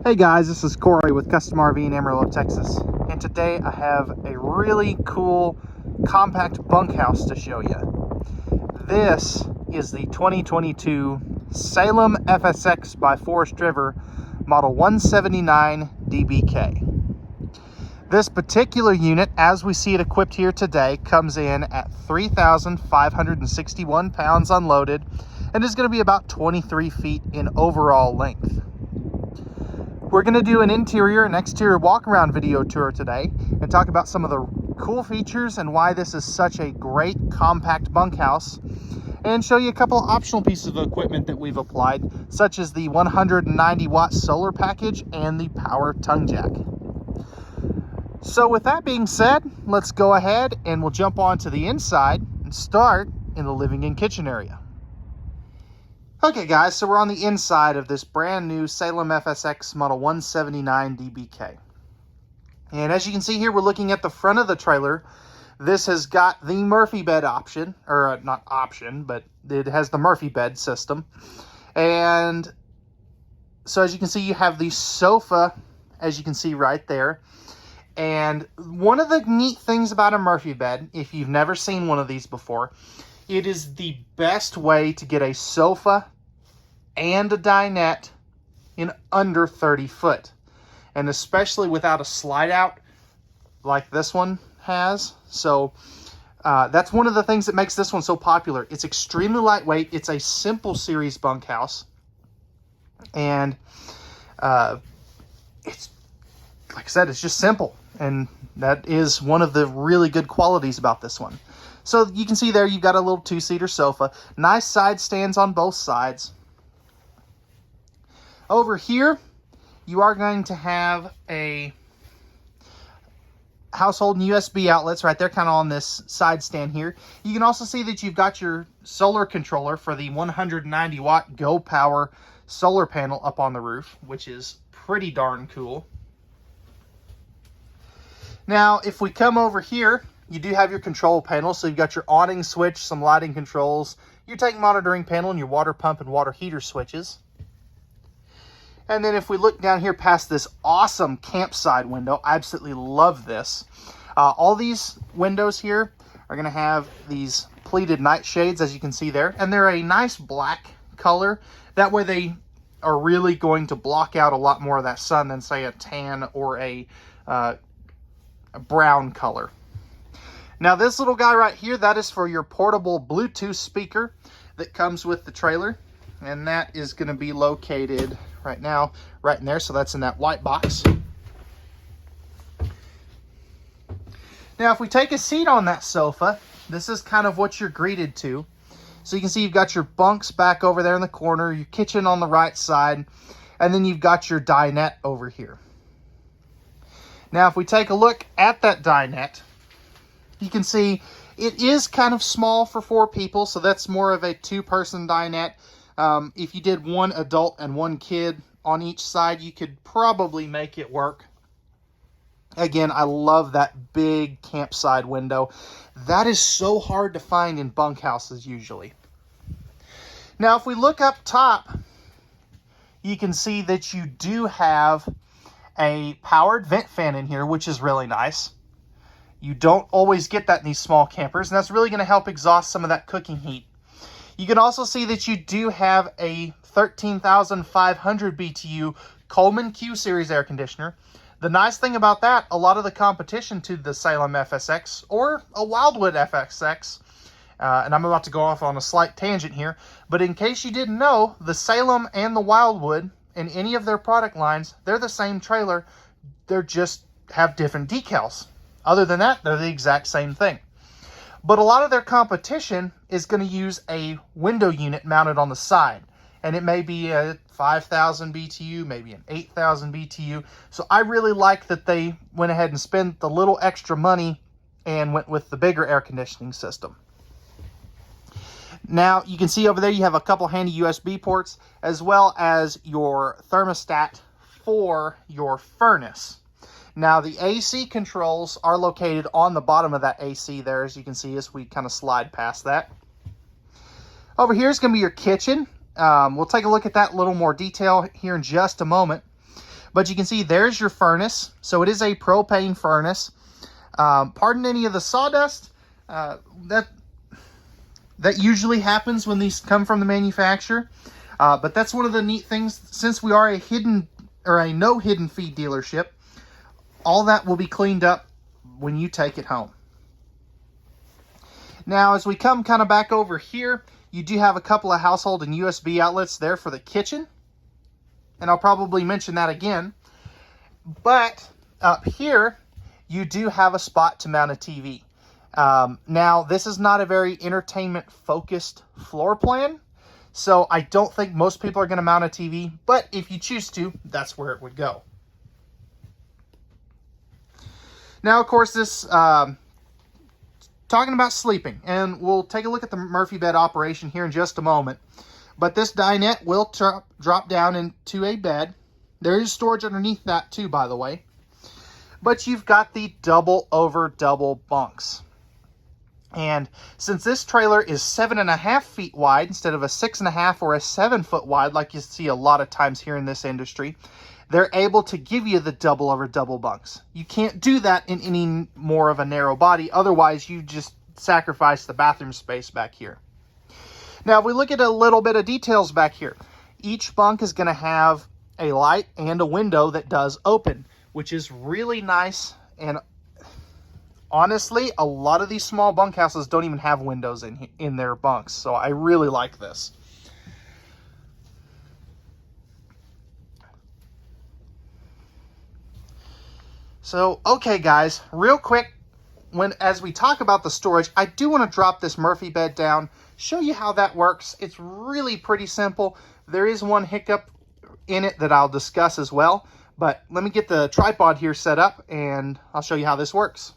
Hey guys, this is Corey with Custom RV in Amarillo, Texas, and today I have a really cool compact bunkhouse to show you. This is the 2022 Salem FSX by Forest River model 179DBK. This particular unit, as we see it equipped here today, comes in at 3,561 pounds unloaded and is going to be about 23 feet in overall length. We're going to do an interior and exterior walk-around video tour today and talk about some of the cool features and why this is such a great compact bunkhouse, and show you a couple of optional pieces of equipment that we've applied, such as the 190-watt solar package and the power tongue jack. So with that being said, let's go ahead and we'll jump on to the inside and start in the living and kitchen area. Okay guys, so we're on the inside of this brand new Salem FSX model 179DBK. And as you can see here, we're looking at the front of the trailer. This has got the Murphy bed option, or not option, but it has the Murphy bed system. And so as you can see, you have the sofa, as you can see right there. And one of the neat things about a Murphy bed, if you've never seen one of these before, it is the best way to get a sofa and a dinette in under 30 foot. And especially without a slide out like this one has. So that's one of the things that makes this one so popular. It's extremely lightweight. It's a simple series bunkhouse. And it's, like I said, it's just simple. And that is one of the really good qualities about this one. So you can see there, you've got a little two-seater sofa. Nice side stands on both sides. Over here, you are going to have a household and USB outlets right there, kind of on this side stand here. You can also see that you've got your solar controller for the 190-watt Go Power solar panel up on the roof, which is pretty darn cool. Now, if we come over here, you do have your control panel, so you've got your awning switch, some lighting controls, your tank monitoring panel, and your water pump and water heater switches. And then if we look down here past this awesome campside window, I absolutely love this. All these windows here are going to have these pleated night shades, as you can see there, and they're a nice black color. That way they are really going to block out a lot more of that sun than, say, a tan or a brown color. Now this little guy right here, that is for your portable Bluetooth speaker that comes with the trailer. And that is going to be located right now, right in there. So that's in that white box. Now if we take a seat on that sofa, this is kind of what you're greeted to. So you can see you've got your bunks back over there in the corner, your kitchen on the right side, and then you've got your dinette over here. Now if we take a look at that dinette, you can see it is kind of small for 4 people, so that's more of a 2-person dinette. If you did 1 adult and 1 kid on each side, you could probably make it work. Again, I love that big campside window. That is so hard to find in bunkhouses usually. Now, if we look up top, you can see that you do have a powered vent fan in here, which is really nice. You don't always get that in these small campers, and that's really going to help exhaust some of that cooking heat. You can also see that you do have a 13,500 BTU Coleman Q Series air conditioner. The nice thing about that, a lot of the competition to the Salem FSX or a Wildwood FSX, and I'm about to go off on a slight tangent here, but in case you didn't know, the Salem and the Wildwood in any of their product lines, they're the same trailer. They're just have different decals. Other than that, they're the exact same thing. But a lot of their competition is going to use a window unit mounted on the side. And it may be a 5,000 BTU, maybe an 8,000 BTU. So I really like that they went ahead and spent the little extra money and went with the bigger air conditioning system. Now, you can see over there you have a couple handy USB ports, as well as your thermostat for your furnace. Now, the AC controls are located on the bottom of that AC there, as you can see as we kind of slide past that. Over here is going to be your kitchen. We'll take a look at that in a little more detail here in just a moment. But you can see there's your furnace. So it is a propane furnace. Pardon any of the sawdust. That usually happens when these come from the manufacturer. But that's one of the neat things. Since we are a hidden or a no hidden feed dealership, all that will be cleaned up when you take it home. Now, as we come kind of back over here, you do have a couple of household and USB outlets there for the kitchen. And I'll probably mention that again. But up here, you do have a spot to mount a TV. Now, this is not a very entertainment-focused floor plan, so I don't think most people are going to mount a TV, but if you choose to, that's where it would go. Now, of course, this, talking about sleeping, and we'll take a look at the Murphy bed operation here in just a moment, but this dinette will drop down into a bed. There is storage underneath that too, by the way, but you've got the double over double bunks. And since this trailer is 7.5 feet wide instead of a 6.5 or a 7 foot wide, like you see a lot of times here in this industry, they're able to give you the double over double bunks. You can't do that in any more of a narrow body. Otherwise, you just sacrifice the bathroom space back here. Now, if we look at a little bit of details back here, each bunk is going to have a light and a window that does open, which is really nice. And honestly, a lot of these small bunkhouses don't even have windows in their bunks, so I really like this. So, okay guys, real quick, as we talk about the storage, I do want to drop this Murphy bed down, show you how that works. It's really pretty simple. There is one hiccup in it that I'll discuss as well, but let me get the tripod here set up and I'll show you how this works.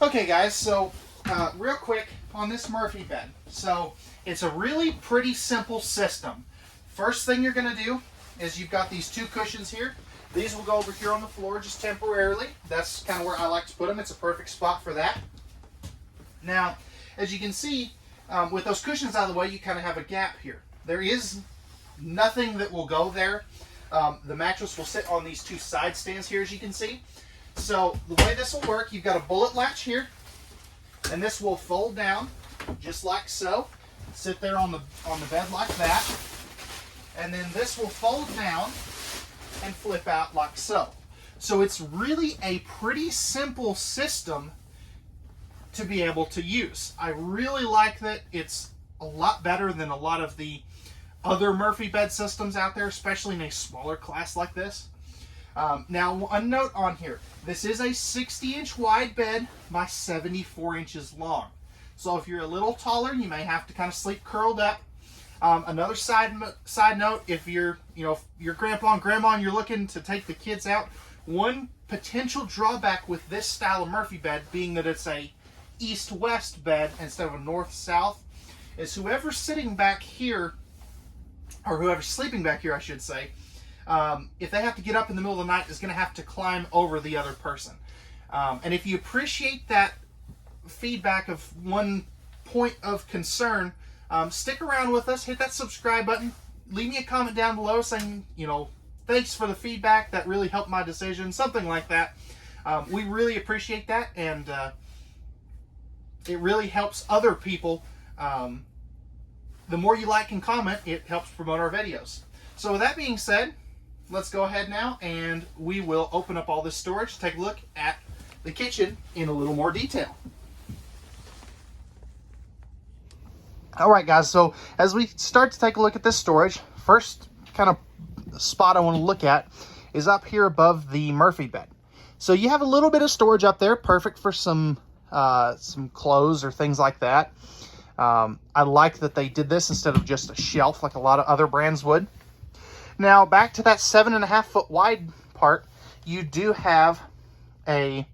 Okay guys, so real quick on this Murphy bed. So it's a really pretty simple system. First thing you're going to do is you've got these two cushions here. These will go over here on the floor just temporarily. That's kind of where I like to put them. It's a perfect spot for that. Now, as you can see, with those cushions out of the way, you kind of have a gap here. There is nothing that will go there. The mattress will sit on these two side stands here, as you can see. So the way this will work, you've got a bullet latch here, and this will fold down just like so. Sit there on the bed like that, and then this will fold down and flip out like so. So it's really a pretty simple system to be able to use. I really like that. It's a lot better than a lot of the other Murphy bed systems out there, especially in a smaller class like this. Now, a note on here. This is a 60-inch wide bed by 74 inches long. So if you're a little taller, you may have to kind of sleep curled up. Another side note, if you're, your grandpa and grandma and you're looking to take the kids out, one potential drawback with this style of Murphy bed, being that it's a east-west bed instead of a north-south, is whoever's sitting back here, or whoever's sleeping back here, I should say, if they have to get up in the middle of the night, is going to have to climb over the other person. And if you appreciate that feedback of one point of concern, stick around with us, hit that subscribe button, leave me a comment down below saying, thanks for the feedback, that really helped my decision, something like that. We really appreciate that, and it really helps other people. The more you like and comment, it helps promote our videos. So with that being said, let's go ahead now and we will open up all this storage, take a look at the kitchen in a little more detail. Alright guys, so as we start to take a look at this storage, first kind of spot I want to look at is up here above the Murphy bed. So you have a little bit of storage up there, perfect for some clothes or things like that. I like that they did this instead of just a shelf like a lot of other brands would. Now back to that 7.5 foot wide part, you do have a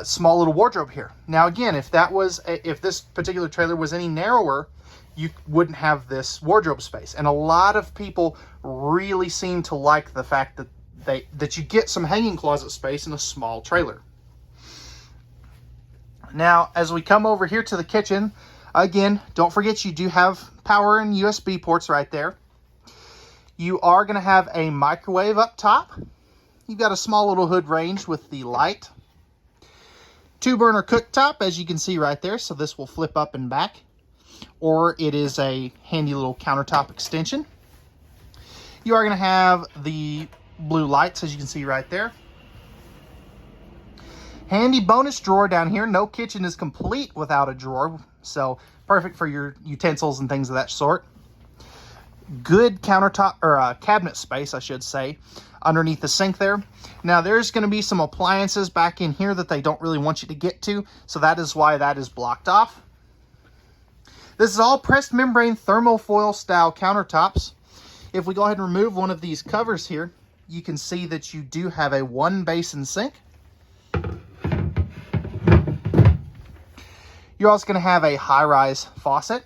small little wardrobe here. Now again, if this particular trailer was any narrower, you wouldn't have this wardrobe space. And a lot of people really seem to like the fact that you get some hanging closet space in a small trailer. Now, as we come over here to the kitchen, again, don't forget you do have power and USB ports right there. You are going to have a microwave up top. You've got a small little hood range with the light. 2-burner cooktop, as you can see right there, so this will flip up and back. Or it is a handy little countertop extension. You are going to have the blue lights, as you can see right there. Handy bonus drawer down here. No kitchen is complete without a drawer, so perfect for your utensils and things of that sort. Good countertop, or cabinet space, I should say, underneath the sink there. Now, there's going to be some appliances back in here that they don't really want you to get to, so that is why that is blocked off. This is all pressed membrane thermofoil style countertops. If we go ahead and remove one of these covers here, you can see that you do have a 1-basin sink. You're also going to have a high-rise faucet.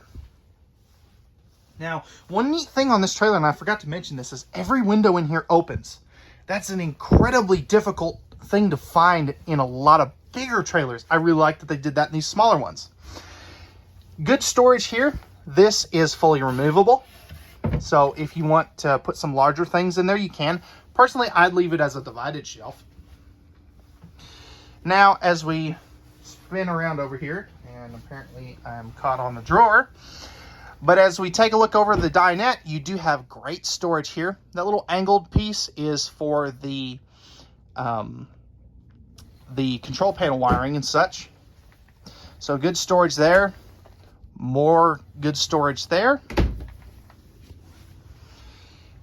Now, one neat thing on this trailer, and I forgot to mention this, is every window in here opens. That's an incredibly difficult thing to find in a lot of bigger trailers. I really like that they did that in these smaller ones. Good storage here. This is fully removable. So if you want to put some larger things in there, you can. Personally, I'd leave it as a divided shelf. Now, as we spin around over here, and apparently I'm caught on the drawer, but as we take a look over the dinette, you do have great storage here. That little angled piece is for the control panel wiring and such. So good storage there. More good storage there.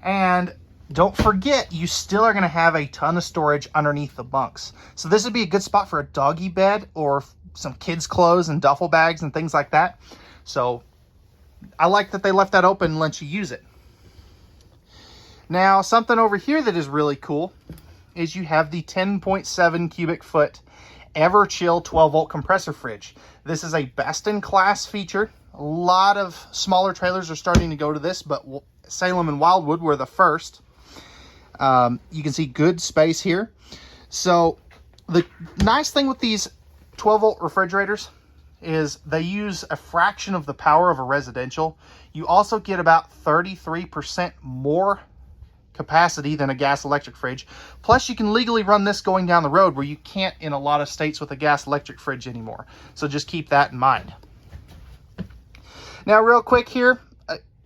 And don't forget, you still are going to have a ton of storage underneath the bunks. So this would be a good spot for a doggy bed or some kids' clothes and duffel bags and things like that. So I like that they left that open and let you use it. Now, something over here that is really cool is you have the 10.7 cubic foot Everchill 12-volt compressor fridge. This is a best-in-class feature. A lot of smaller trailers are starting to go to this, but Salem and Wildwood were the first. You can see good space here. So the nice thing with these 12-volt refrigerators is they use a fraction of the power of a residential. You also get about 33% more capacity than a gas electric fridge. Plus, you can legally run this going down the road where you can't in a lot of states with a gas electric fridge anymore. So just keep that in mind. Now, real quick here,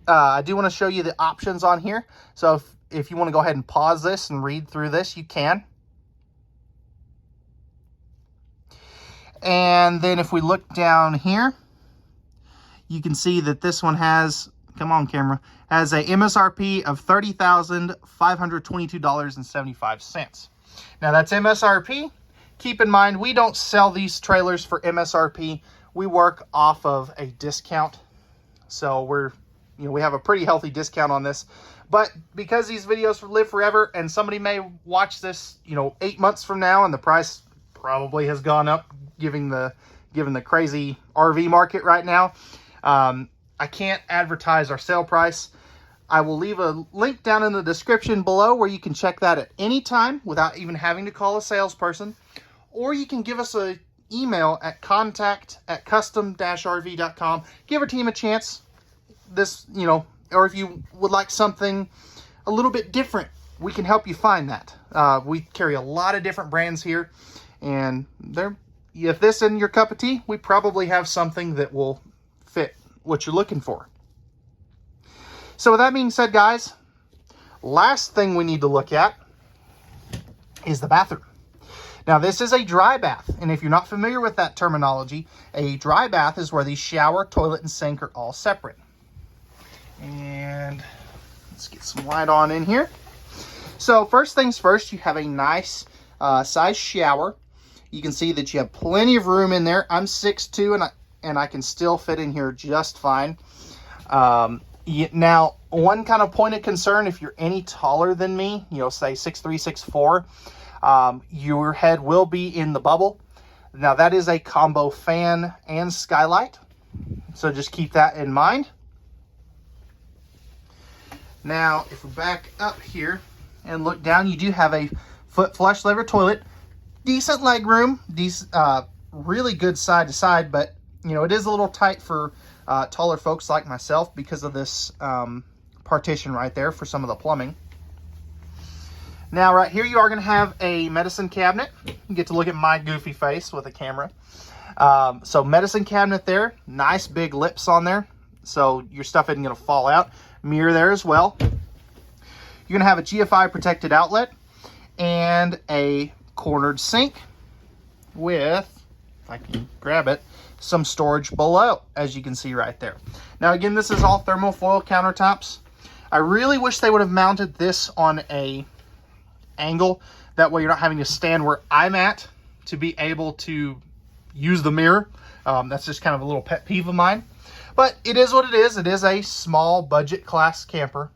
I do want to show you the options on here. So if you want to go ahead and pause this and read through this, you can. And then if we look down here, you can see that this one has, come on camera, has a MSRP of $30,522.75. Now that's MSRP. Keep in mind, we don't sell these trailers for MSRP. We work off of a discount. So we have a pretty healthy discount on this. But because these videos live forever and somebody may watch this, 8 months from now and the price probably has gone up given the crazy RV market right now, I can't advertise our sale price. I will leave a link down in the description below where you can check that at any time without even having to call a salesperson. Or you can give us an email at contact@custom-rv.com. Give our team a chance. This, or if you would like something a little bit different, we can help you find that. We carry a lot of different brands here, and if this isn't your cup of tea, we probably have something that will fit what you're looking for. So with that being said, guys, last thing we need to look at is the bathroom. Now, this is a dry bath, and if you're not familiar with that terminology, a dry bath is where the shower, toilet, and sink are all separate. And let's get some light on in here. So first things first, you have a nice size shower. You can see that you have plenty of room in there. I'm 6'2", and I can still fit in here just fine. Now, one kind of point of concern, if you're any taller than me, say 6'3", 6'4", your head will be in the bubble. Now, that is a combo fan and skylight, so just keep that in mind. Now, if we back up here and look down, you do have a foot flush lever toilet. Decent leg room, really good side to side, but it is a little tight for taller folks like myself because of this partition right there for some of the plumbing. Now right here you are going to have a medicine cabinet. You get to look at my goofy face with a camera. So medicine cabinet there, nice big lips on there, so your stuff isn't going to fall out. Mirror there as well. You're going to have a GFI protected outlet and a cornered sink with, if I can grab it, some storage below, as you can see right there. Now again, this is all thermofoil countertops. I really wish they would have mounted this on a angle. That way you're not having to stand where I'm at to be able to use the mirror. That's just kind of a little pet peeve of mine. But it is what it is. It is a small budget class camper.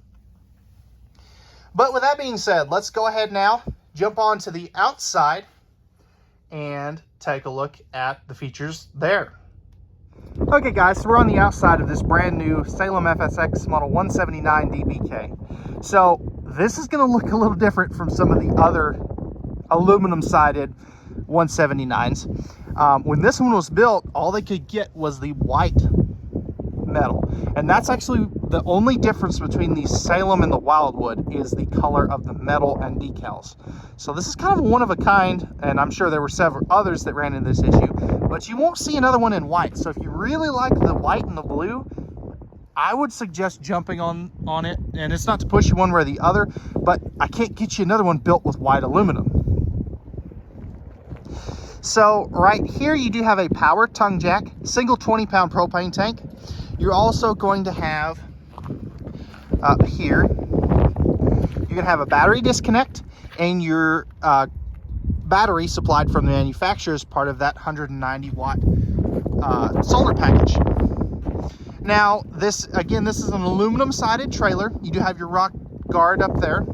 But with that being said, let's go ahead now, jump on to the outside and take a look at the features there. Okay guys, so we're on the outside of this brand new Salem FSX model 179DBK. So this is going to look a little different from some of the other aluminum sided 179s. When this one was built, all they could get was the white metal, and that's actually the only difference between the Salem and the Wildwood is the color of the metal and decals. So this is kind of one of a kind, and I'm sure there were several others that ran into this issue, but you won't see another one in white. So if you really like the white and the blue, I would suggest jumping on it. And it's not to push you one way or the other, but I can't get you another one built with white aluminum. So right here you do have a power tongue jack, single 20-pound propane tank. You're also going to have up here, you're going to have a battery disconnect, and your battery supplied from the manufacturer is part of that 190 watt solar package. Now this, again, this is an aluminum sided trailer. You do have your rock guard up there.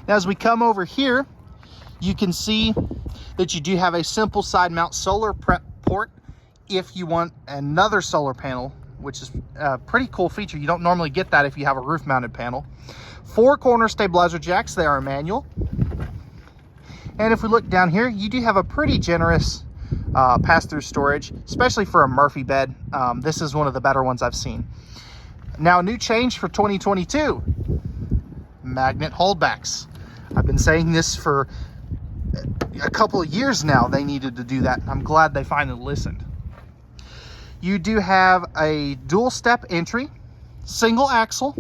Now as we come over here, you can see that you do have a simple side mount solar prep port if you want another solar panel, which is a pretty cool feature. You don't normally get that if you have a roof mounted panel. 4 corner stabilizer jacks, they are manual. And if we look down here, you do have a pretty generous pass-through storage, especially for a Murphy bed. This is one of the better ones I've seen. Now, a new change for 2022, magnet holdbacks. I've been saying this for a couple of years now. They needed to do that. I'm glad they finally listened. You do have a dual step entry, single axle.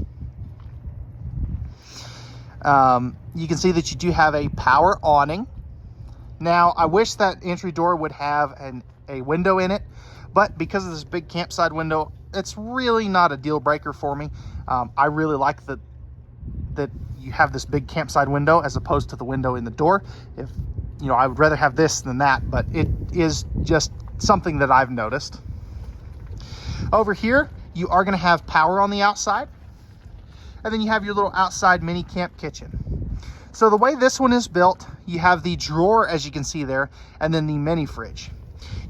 You can see that you do have a power awning. Now, I wish that entry door would have a window in it, but because of this big campsite window, it's really not a deal breaker for me. I really like that you have this big campsite window as opposed to the window in the door. If you know, I would rather have this than that, but it is just something that I've noticed. Over here, you are going to have power on the outside, and then you have your little outside mini camp kitchen. So the way this one is built, you have the drawer, as you can see there, and then the mini fridge.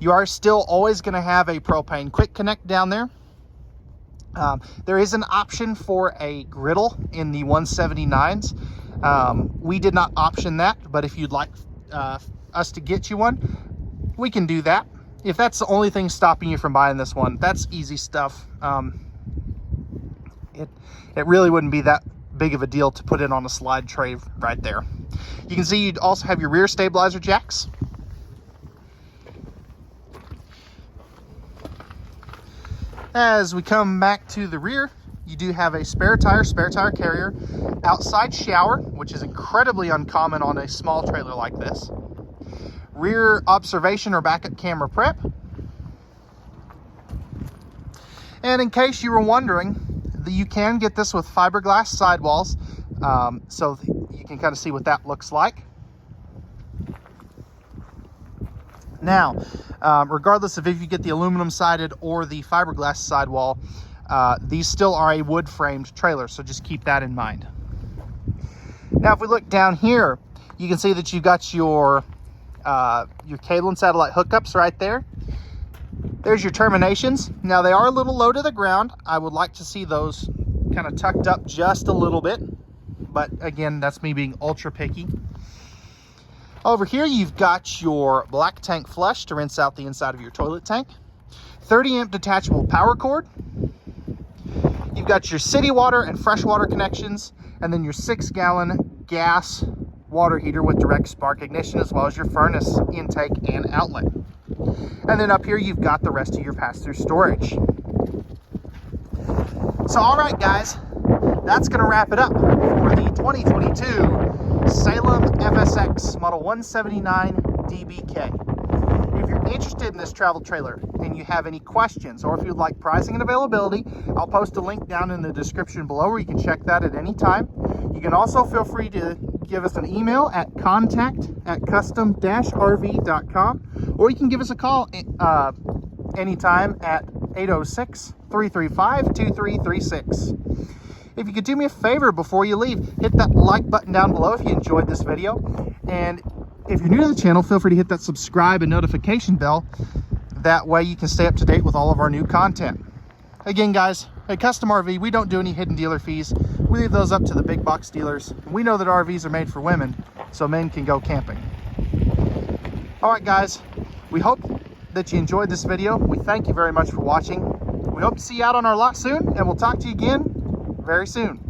You are still always going to have a propane quick connect down there. There is an option for a griddle in the 179s. We did not option that, but if you'd like us to get you one, we can do that. If that's the only thing stopping you from buying this one, that's easy stuff. It really wouldn't be that big of a deal to put it on a slide tray right there. You can see you'd also have your rear stabilizer jacks. As we come back to the rear, you do have a spare tire carrier, outside shower, which is incredibly uncommon on a small trailer like this. Rear observation or backup camera prep. And in case you were wondering, you can get this with fiberglass sidewalls, so you can kind of see what that looks like. Now, regardless of if you get the aluminum sided or the fiberglass sidewall, these still are a wood framed trailer, so just keep that in mind. Now, if we look down here, you can see that you've got your cable and satellite hookups right there. There's your terminations. Now, they are a little low to the ground. I would like to see those kind of tucked up just a little bit, but again, that's me being ultra picky. Over here, you've got your black tank flush to rinse out the inside of your toilet tank. 30 amp detachable power cord. You've got your city water and freshwater connections, and then your 6-gallon gas water heater with direct spark ignition, as well as your furnace intake and outlet. And then up here, you've got the rest of your pass-through storage. So, all right, guys, that's going to wrap it up for the 2022 Salem FSX Model 179DBK. If you're interested in this travel trailer and you have any questions, or if you'd like pricing and availability, I'll post a link down in the description below where you can check that at any time. You can also feel free to give us an email at contact@custom-rv.com, or you can give us a call anytime at 806-335-2336. If you could do me a favor before you leave, hit that like button down below if you enjoyed this video. And if you're new to the channel, feel free to hit that subscribe and notification bell. That way you can stay up to date with all of our new content. Again, guys, at Custom RV, we don't do any hidden dealer fees. We leave those up to the big box dealers. We know that RVs are made for women, so men can go camping. All right, guys, we hope that you enjoyed this video. We thank you very much for watching. We hope to see you out on our lot soon, and we'll talk to you again very soon.